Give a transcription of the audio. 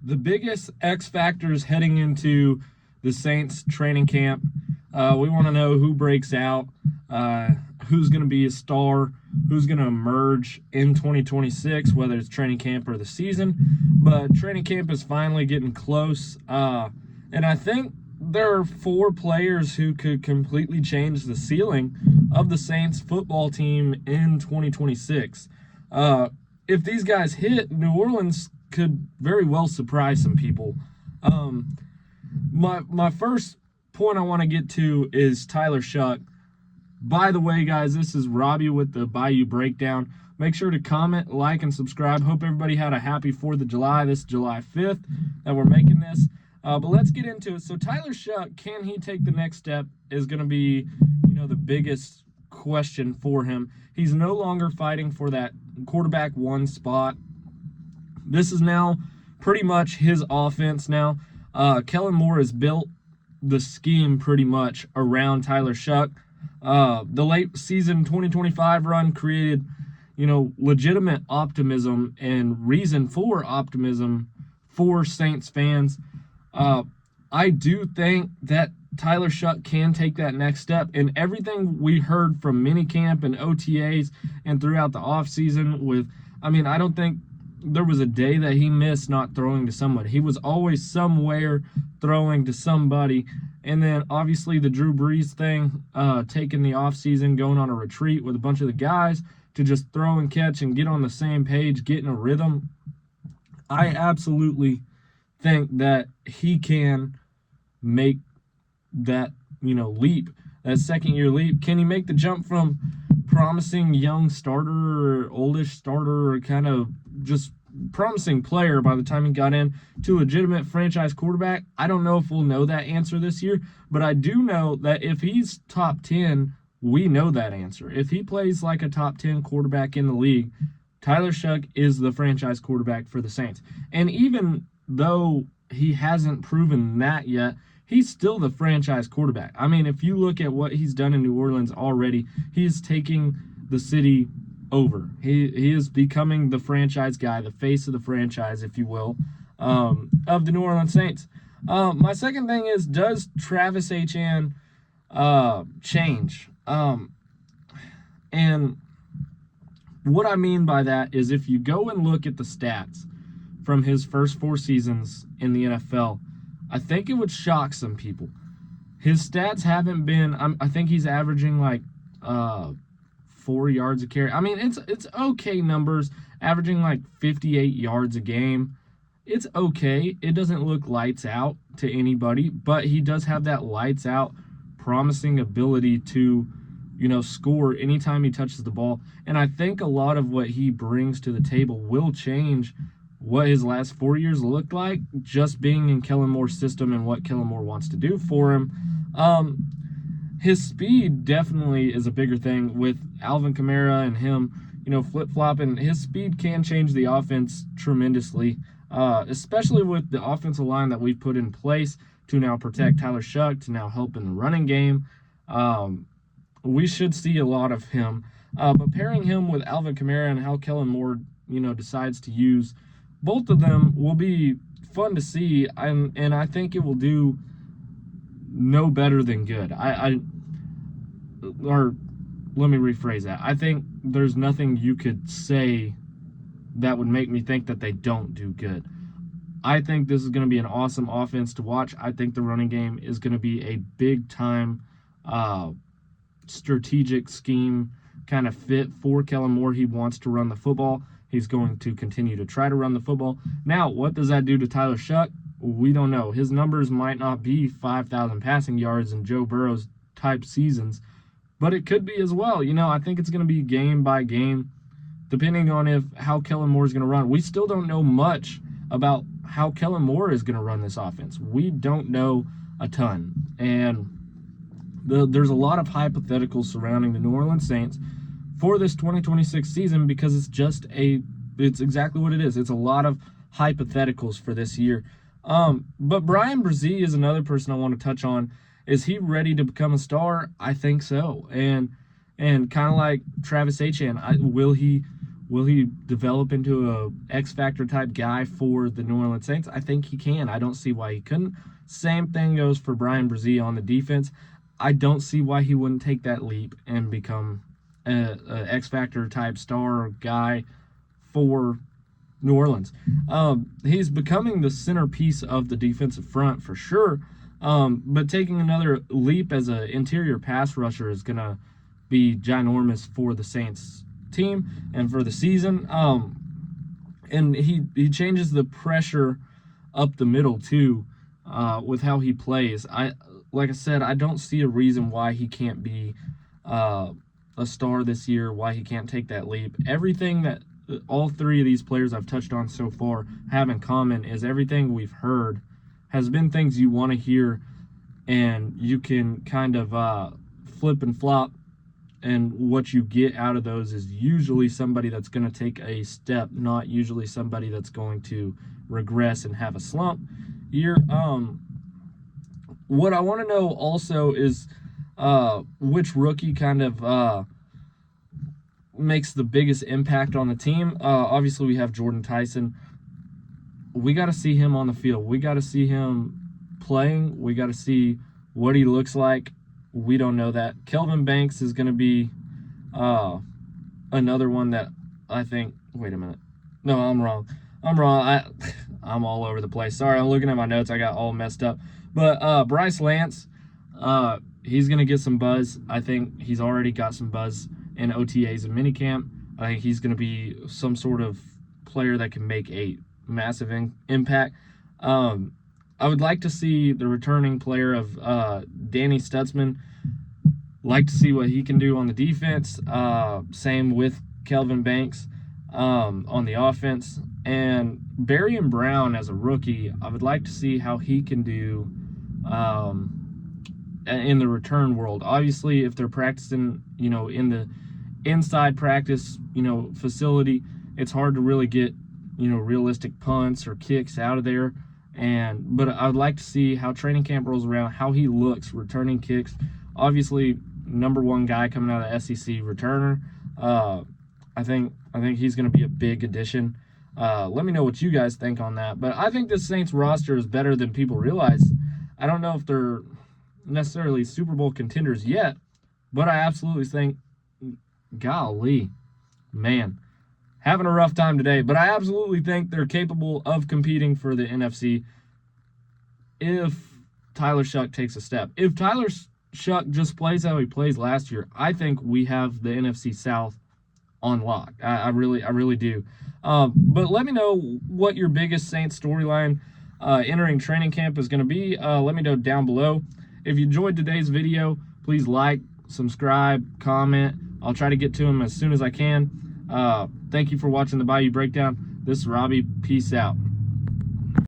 the biggest X factors heading into the Saints training camp. We want to know who breaks out, who's going to be a star, who's going to emerge in 2026, whether it's training camp or the season. But training camp is finally getting close, and I think there are 4 players who could completely change the ceiling of the Saints football team in 2026. If these guys hit, New Orleans could very well surprise some people. My first point I want to get to is Tyler Shough. By the way, guys, this is Robbie with the Bayou Breakdown. Make sure to comment, like, and subscribe. Hope everybody had a happy 4th of July. This is July 5th that we're making this. But let's get into it. So Tyler Shough, can he take the next step, is going to be, the biggest question for him. He's no longer fighting for that quarterback 1 spot. This is now pretty much his offense now. Kellen Moore has built the scheme pretty much around Tyler Shough. The late season 2025 run created, legitimate optimism and reason for optimism for Saints fans. I do think that Tyler Shough can take that next step. And everything we heard from minicamp and OTAs and throughout the offseason I don't think there was a day that he missed not throwing to somebody. He was always somewhere throwing to somebody. And then obviously the Drew Brees thing, taking the offseason, going on a retreat with a bunch of the guys to just throw and catch and get on the same page, get in a rhythm. I absolutely think that he can make that, leap, that second-year leap. Can he make the jump from promising young starter or oldish starter or kind of just promising player by the time he got in to legitimate franchise quarterback? I don't know if we'll know that answer this year, but I do know that if he's top 10, we know that answer. If he plays like a top 10 quarterback in the league, Tyler Shough is the franchise quarterback for the Saints. And even though he hasn't proven that yet, he's still the franchise quarterback. I mean, if you look at what he's done in New Orleans already, he's taking the city over. He is becoming the franchise guy, the face of the franchise, if you will, of the New Orleans Saints. My second thing is, does Travis Etienne change? And what I mean by that is, if you go and look at the stats from his first 4 seasons in the NFL, I think it would shock some people. His stats haven't been, I think he's averaging like 4 yards a carry. I mean, it's okay numbers, averaging like 58 yards a game. It's okay. It doesn't look lights out to anybody, but he does have that lights out promising ability to, score anytime he touches the ball. And I think a lot of what he brings to the table will change what his last 4 years looked like, just being in Kellen Moore's system and what Kellen Moore wants to do for him. His speed definitely is a bigger thing with Alvin Kamara and him, flip-flopping. His speed can change the offense tremendously, especially with the offensive line that we've put in place to now protect Tyler Shough, to now help in the running game. We should see a lot of him. But pairing him with Alvin Kamara and how Kellen Moore, decides to use both of them will be fun to see, and I think it will do no better than good. Or let me rephrase that. I think there's nothing you could say that would make me think that they don't do good. I think this is going to be an awesome offense to watch. I think the running game is going to be a big-time strategic scheme kind of fit for Kellen Moore. He wants to run the football. He's going to continue to try to run the football. Now, what does that do to Tyler Shough? We don't know. His numbers might not be 5,000 passing yards in Joe Burrow's type seasons, but it could be as well. I think it's going to be game by game, depending on how Kellen Moore is going to run. We still don't know much about how Kellen Moore is going to run this offense. We don't know a ton, and there's a lot of hypotheticals surrounding the New Orleans Saints for this 2026 season, because it's exactly what it is. It's a lot of hypotheticals for this year. But Brian Brzee is another person I want to touch on. Is he ready to become a star? I think so. And kind of like Travis Etienne, will he Will he develop into a X-Factor type guy for the New Orleans Saints? I think he can. I don't see why he couldn't. Same thing goes for Brian Brzee on the defense. I don't see why he wouldn't take that leap and become a X-Factor type star guy for New Orleans. He's becoming the centerpiece of the defensive front for sure, but taking another leap as an interior pass rusher is going to be ginormous for the Saints team and for the season. And he changes the pressure up the middle too, with how he plays. Like I said, I don't see a reason why he can't be a star this year, why he can't take that leap. Everything that all three of these players I've touched on so far have in common is everything we've heard has been things you want to hear, and you can kind of flip and flop, and what you get out of those is usually somebody that's going to take a step, not usually somebody that's going to regress and have a slump year. What I want to know also is which rookie kind of makes the biggest impact on the team. Obviously, we have Jordan Tyson. We got to see him on the field. We got to see him playing. We got to see what he looks like. We don't know that. Kelvin Banks is going to be another one that I think. Wait a minute. No, I'm wrong. I'm all over the place. Sorry, I'm looking at my notes. I got all messed up. But Bryce Lance, he's going to get some buzz. I think he's already got some buzz in OTAs and minicamp. I think he's going to be some sort of player that can make a massive impact. I would like to see the returning player of Danny Stutzman. Like to see what he can do on the defense. Same with Kelvin Banks on the offense. And Barry and Brown as a rookie, I would like to see how he can do in the return world. Obviously, if they're practicing, in the inside practice, facility, it's hard to really get, realistic punts or kicks out of there. But I would like to see how training camp rolls around, how he looks returning kicks. Obviously, number one guy coming out of the SEC returner. I think he's going to be a big addition. Let me know what you guys think on that. But I think this Saints roster is better than people realize. I don't know if they're necessarily Super Bowl contenders yet, but I absolutely think, golly, man, having a rough time today. But I absolutely think they're capable of competing for the NFC if Tyler Shough takes a step. If Tyler Shough just plays how he plays last year, I think we have the NFC South on lock. I really do. But let me know what your biggest Saints storyline entering training camp is going to be. Let me know down below. If you enjoyed today's video, please like, subscribe, comment. I'll try to get to them as soon as I can. Thank you for watching the Bayou Breakdown. This is Robbie. Peace out.